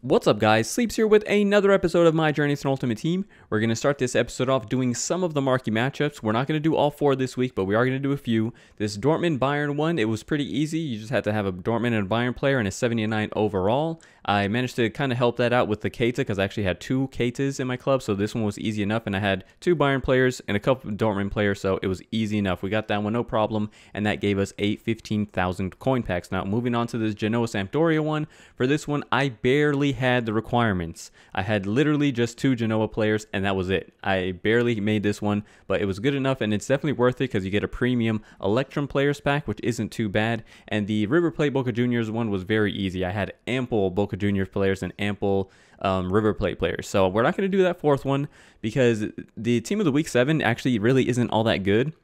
What's up guys, Sleepz here with another episode of My Journey to Ultimate Team. We're going to start this episode off doing some of the marquee matchups. We're not going to do all 4 this week, but we are going to do a few. This Dortmund-Bayern one, it was pretty easy. You just had to have a Dortmund and a Bayern player and a 79 overall. I managed to kind of help that out with the Keita because I actually had 2 Keitas in my club, so this one was easy enough, and I had 2 Bayern players and a couple of Dortmund players, so it was easy enough. We got that one no problem, and that gave us 8 15,000 coin packs. Now, moving on to this Genoa-Sampdoria one, for this one, I barely had the requirements. I had literally just 2 Genoa players, and that was it. I barely made this one, but it was good enough, and it's definitely worth it because you get a premium Electrum players pack, which isn't too bad, and the River Plate Boca Juniors one was very easy. I had ample Boca Juniors players and ample River Plate players, so we're not going to do that 4th one because the team of the week 7 actually really isn't all that good.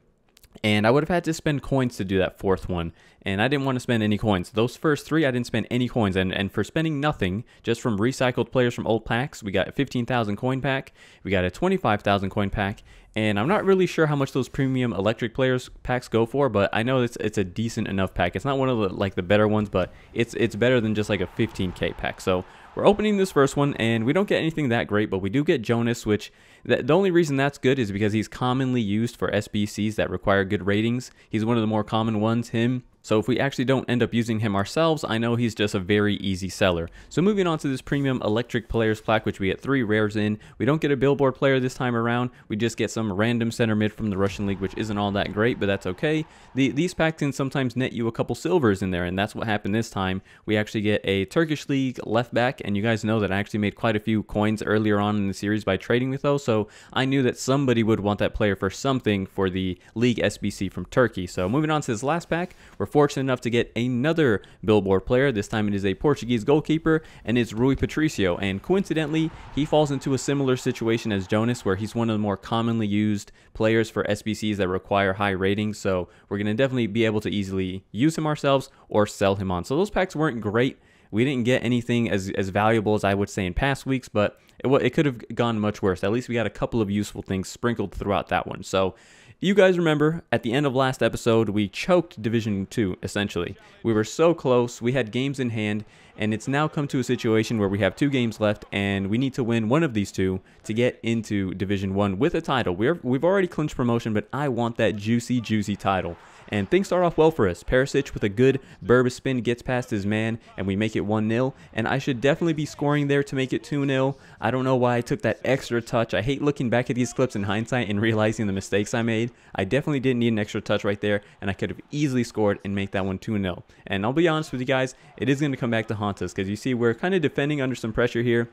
And I would have had to spend coins to do that 4th one, and I didn't want to spend any coins. Those first 3, I didn't spend any coins, and for spending nothing, just from recycled players from old packs, we got a 15,000 coin pack, we got a 25,000 coin pack, and I'm not really sure how much those premium electric players packs go for, but I know it's a decent enough pack. It's not one of the better ones, but it's better than just like a 15k pack. So we're opening this first one, and we don't get anything that great, but we do get Jonas, which the only reason that's good is because he's commonly used for SBCs that require good ratings. He's one of the more common ones, him. So if we actually don't end up using him ourselves, I know he's just a very easy seller. So moving on to this premium electric players plaque, which we get 3 rares in. We don't get a billboard player this time around. We just get some random center mid from the Russian league, which isn't all that great, but that's okay. These packs can sometimes net you a couple silvers in there, and that's what happened this time. We actually get a Turkish league left back, and you guys know that I actually made quite a few coins earlier on in the series by trading with those, so I knew that somebody would want that player for something for the league SBC from Turkey. So moving on to this last pack, we're fortunate enough to get another billboard player. This time it is a Portuguese goalkeeper, and it's Rui Patricio, and coincidentally he falls into a similar situation as Jonas, where he's one of the more commonly used players for SBCs that require high ratings, so we're going to definitely be able to easily use him ourselves or sell him on. So those packs weren't great. We didn't get anything as valuable as I would say in past weeks, but it could have gone much worse. At least we got a couple of useful things sprinkled throughout that one. So you guys remember, at the end of last episode, we choked Division 2, essentially. We were so close, we had games in hand, and it's now come to a situation where we have 2 games left, and we need to win one of these 2 to get into Division 1 with a title. We've already clinched promotion, but I want that juicy, juicy title. And things start off well for us. Perisic with a good Berba spin gets past his man, and we make it 1-0. And I should definitely be scoring there to make it 2-0. I don't know why I took that extra touch. I hate looking back at these clips in hindsight and realizing the mistakes I made. I definitely didn't need an extra touch right there, and I could have easily scored and make that one 2-0. And I'll be honest with you guys, it is going to come back to haunt us, because you see we're kind of defending under some pressure here.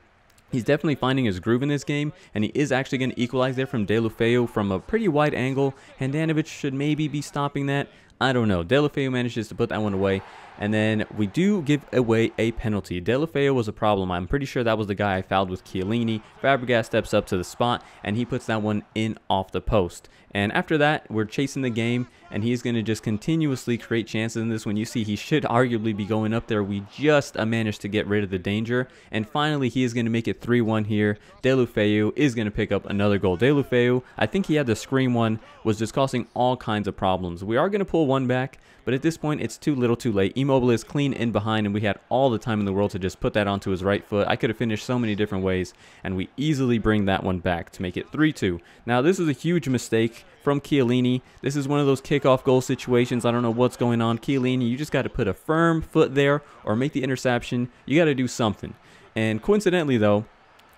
He's definitely finding his groove in this game, and he is actually going to equalize there from Deulofeu from a pretty wide angle. Handanovic should maybe be stopping that. I don't know. Deulofeu manages to put that one away, and then we do give away a penalty. Deulofeu was a problem. I'm pretty sure that was the guy I fouled with Chiellini. Fabregas steps up to the spot, and he puts that one in off the post. And after that, we're chasing the game, and he's going to just continuously create chances in this one. You see, he should arguably be going up there. We just managed to get rid of the danger, and finally, he is going to make it 3-1 here. Deulofeu is going to pick up another goal. Deulofeu, I think he had the screen one, was just causing all kinds of problems. We are going to pull one back, but at this point, it's too little too late. Immobile is clean in behind, and we had all the time in the world to just put that onto his right foot. I could have finished so many different ways, and we easily bring that one back to make it 3-2. Now, this is a huge mistake from Chiellini. This is one of those kickoff goal situations. I don't know what's going on. Chiellini, you just got to put a firm foot there or make the interception. You got to do something. And coincidentally, though,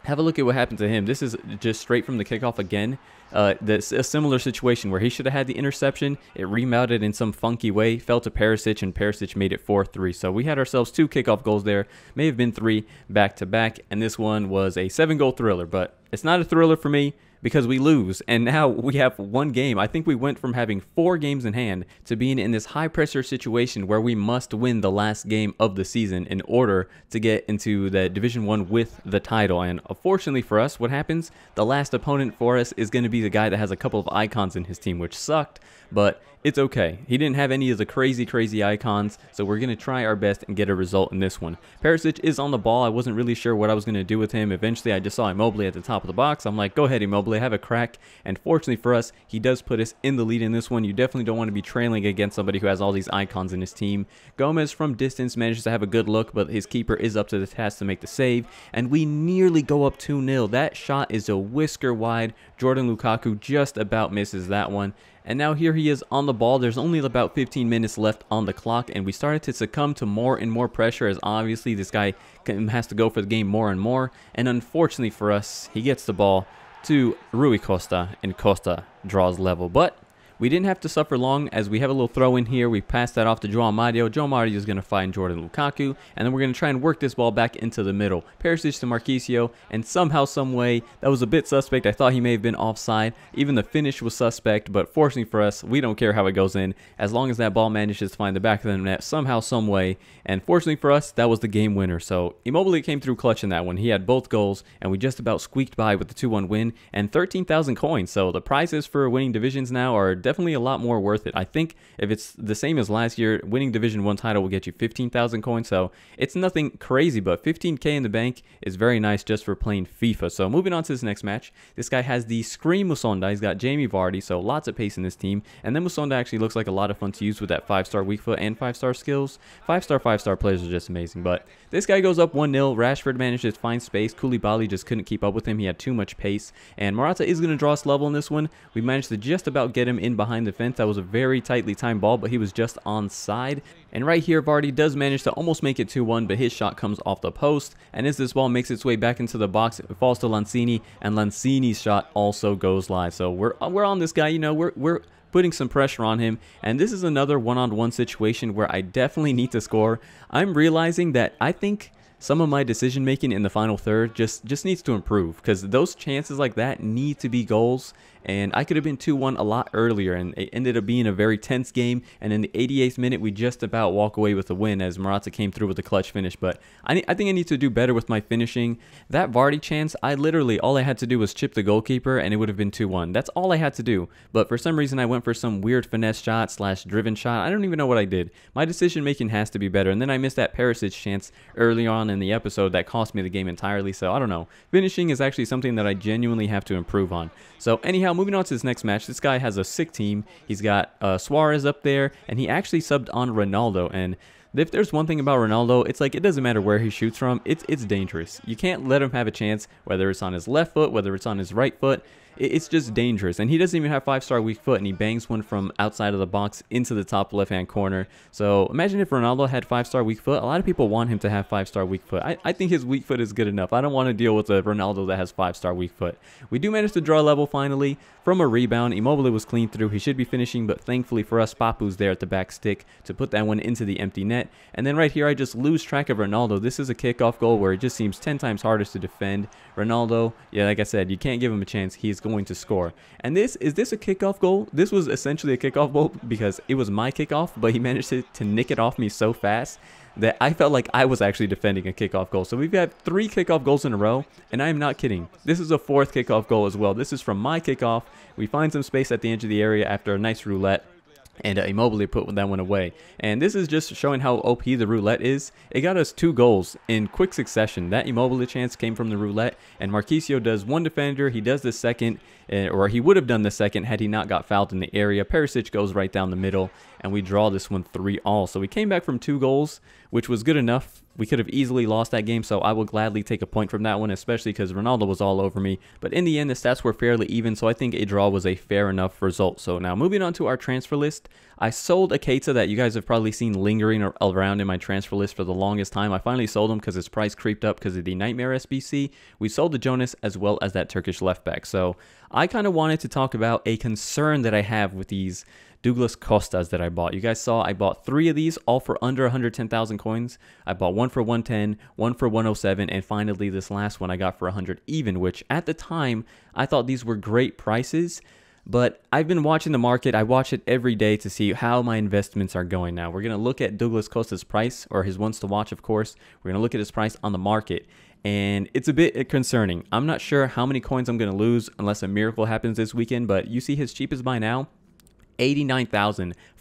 have a look at what happened to him. This is just straight from the kickoff again. That's a similar situation where he should have had the interception. It rebounded in some funky way, fell to Perisic, and Perisic made it 4-3. So we had ourselves 2 kickoff goals there. May have been 3 back-to-back, and this one was a 7-goal thriller. But it's not a thriller for me, because we lose, and now we have 1 game. I think we went from having 4 games in hand to being in this high pressure situation where we must win the last game of the season in order to get into the Division 1 with the title. And unfortunately for us, what happens? The last opponent for us is going to be the guy that has a couple of icons in his team, which sucked, but it's okay. He didn't have any of the crazy icons, so we're going to try our best and get a result in this one. Perisic is on the ball. I wasn't really sure what I was going to do with him. Eventually, I just saw Immobile at the top of the box. I'm like, go ahead, Immobile. to have a crack. And fortunately for us, he does put us in the lead in this one. You definitely don't want to be trailing against somebody who has all these icons in his team. Gomez from distance manages to have a good look, but his keeper is up to the task to make the save. And we nearly go up 2-0. That shot is a whisker wide. Jordan Lukaku just about misses that one. And now here he is on the ball. There's only about 15 minutes left on the clock, and we started to succumb to more and more pressure, as obviously this guy has to go for the game more and more. And unfortunately for us, he gets the ball to Rui Costa, and Costa draws level. But we didn't have to suffer long, as we have a little throw in here. We pass that off to João Mario. João Mario is going to find Jordan Lukaku, and then we're going to try and work this ball back into the middle. Perisic to Marquee, and somehow, some way, that was a bit suspect. I thought he may have been offside. Even the finish was suspect, but fortunately for us, we don't care how it goes in, as long as that ball manages to find the back of the net somehow, some way. And fortunately for us, that was the game winner. So Immobile came through clutch in that one. He had both goals, and we just about squeaked by with the 2-1 win and 13,000 coins. So the prizes for winning divisions now are definitely a lot more worth it. I think if it's the same as last year, winning Division 1 title will get you 15,000 coins. So it's nothing crazy, but 15k in the bank is very nice just for playing FIFA. So moving on to this next match, this guy has the Scream Musonda. He's got Jamie Vardy, so lots of pace in this team. And then Musonda actually looks like a lot of fun to use with that 5-star weak foot and 5-star skills. 5-star players are just amazing. But this guy goes up 1-0. Rashford managed to find space. Koulibaly just couldn't keep up with him. He had too much pace. And Morata is going to draw us level in this one. We managed to just about get him in behind the fence. That was a very tightly timed ball, but he was just onside. And right here, Vardy does manage to almost make it 2-1, but his shot comes off the post. And as this ball makes its way back into the box, it falls to Lanzini, and Lanzini's shot also goes live. So we're on this guy, you know, we're putting some pressure on him, and this is another one-on-one situation where I definitely need to score. I'm realizing that I think some of my decision making in the final third just needs to improve, because those chances like that need to be goals. And I could have been 2-1 a lot earlier, and it ended up being a very tense game. And in the 88th minute, we just about walk away with a win as Morata came through with a clutch finish. But I think I need to do better with my finishing. That Vardy chance, all I had to do was chip the goalkeeper, and it would have been 2-1. That's all I had to do. But for some reason, I went for some weird finesse shot / driven shot. I don't even know what I did. My decision making has to be better. And then I missed that Perisic chance early on in the episode that cost me the game entirely. So I don't know. Finishing is actually something that I genuinely have to improve on. So anyhow, moving on to this next match, this guy has a sick team. He's got Suarez up there, and he actually subbed on Ronaldo. And if there's one thing about Ronaldo, it's like it doesn't matter where he shoots from. It's dangerous. You can't let him have a chance, whether it's on his left foot, whether it's on his right foot. It's just dangerous. And he doesn't even have 5-star weak foot, and he bangs one from outside of the box into the top left-hand corner. So imagine if Ronaldo had 5-star weak foot. A lot of people want him to have 5-star weak foot. I think his weak foot is good enough. I don't want to deal with a Ronaldo that has 5-star weak foot. We do manage to draw level finally from a rebound. Immobile was clean through. He should be finishing, but thankfully for us, Papu's there at the back stick to put that one into the empty net. And then right here, I just lose track of Ronaldo. This is a kickoff goal where it just seems 10 times harder to defend. Ronaldo, yeah, like I said, you can't give him a chance. He's going to score. And is this a kickoff goal? This was essentially a kickoff goal because it was my kickoff, but he managed to nick it off me so fast that I felt like I was actually defending a kickoff goal. So we've had 3 kickoff goals in a row, and I am not kidding. This is a 4th kickoff goal as well. This is from my kickoff. We find some space at the edge of the area after a nice roulette, and Immobile put that one away. And this is just showing how OP the roulette is. It got us 2 goals in quick succession. That Immobile chance came from the roulette, and Marquee does one defender. He does the second, or he would have done the second had he not got fouled in the area. Perisic goes right down the middle, and we draw this one 3-all. So we came back from 2 goals, which was good enough. We could have easily lost that game, so I will gladly take a point from that one, especially because Ronaldo was all over me. But in the end, the stats were fairly even, so I think a draw was a fair enough result. So now moving on to our transfer list, I sold a Keita that you guys have probably seen lingering around in my transfer list for the longest time. I finally sold him because his price creeped up because of the Nightmare SBC. We sold the Jonas as well as that Turkish left back. So I kind of wanted to talk about a concern that I have with these Douglas Costas that I bought. You guys saw I bought 3 of these, all for under 110,000 coins. I bought one for 110, one for 107, and finally this last one I got for 100 even, which at the time I thought these were great prices. But I've been watching the market. I watch it every day to see how my investments are going now. We're going to look at Douglas Costa's price, or his ones to watch, of course. We're going to look at his price on the market. And it's a bit concerning. I'm not sure how many coins I'm going to lose unless a miracle happens this weekend. But you see his cheapest buy now,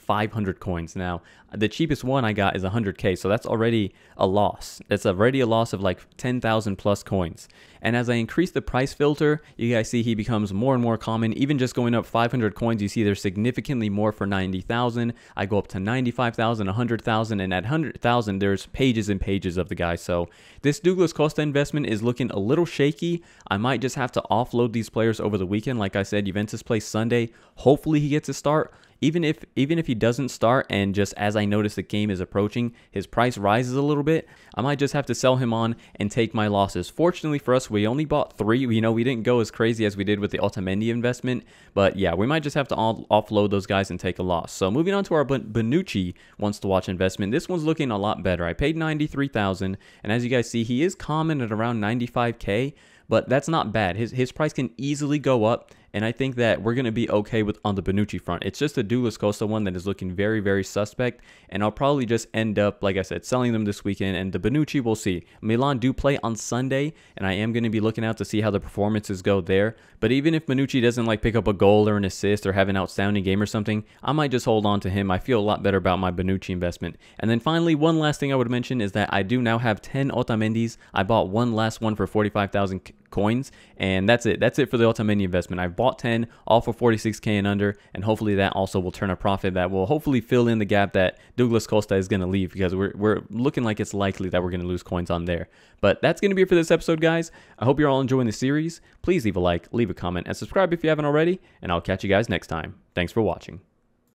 500 coins. Now, the cheapest one I got is 100k, so that's already a loss. That's already a loss of like 10,000 plus coins. And as I increase the price filter, you guys see he becomes more and more common. Even just going up 500 coins, you see there's significantly more for 90,000. I go up to 95,000, 100,000, and at 100,000, there's pages and pages of the guy. So this Douglas Costa investment is looking a little shaky. I might just have to offload these players over the weekend. Like I said, Juventus plays Sunday. Hopefully he gets a start. Even if he doesn't start, and just as I notice the game is approaching, his price rises a little bit, I might just have to sell him on and take my losses. Fortunately for us, we only bought 3. You know, we didn't go as crazy as we did with the Otamendi investment, but yeah, we might just have to offload those guys and take a loss. So moving on to our Bonucci wants to watch investment. This one's looking a lot better. I paid 93,000, and as you guys see, he is common at around 95k. But that's not bad. His price can easily go up, and I think that we're going to be okay with on the Bonucci front. It's just the Douglas Costa one that is looking very, very suspect, and I'll probably just end up, like I said, selling them this weekend, and the Bonucci, we'll see. Milan do play on Sunday, and I am going to be looking out to see how the performances go there, but even if Bonucci doesn't like pick up a goal or an assist or have an outstanding game or something, I might just hold on to him. I feel a lot better about my Bonucci investment. And then finally, one last thing I would mention is that I do now have 10 Otamendis. I bought one last one for 45,000 coins, and that's it for the Otamendi investment. I've bought 10, all for 46k and under, and hopefully that also will turn a profit that will hopefully fill in the gap that Douglas Costa is going to leave, because we're looking like it's likely that we're going to lose coins on there. But that's going to be it for this episode, guys. I hope you're all enjoying the series. Please leave a like, leave a comment, and subscribe if you haven't already, and I'll catch you guys next time. Thanks for watching.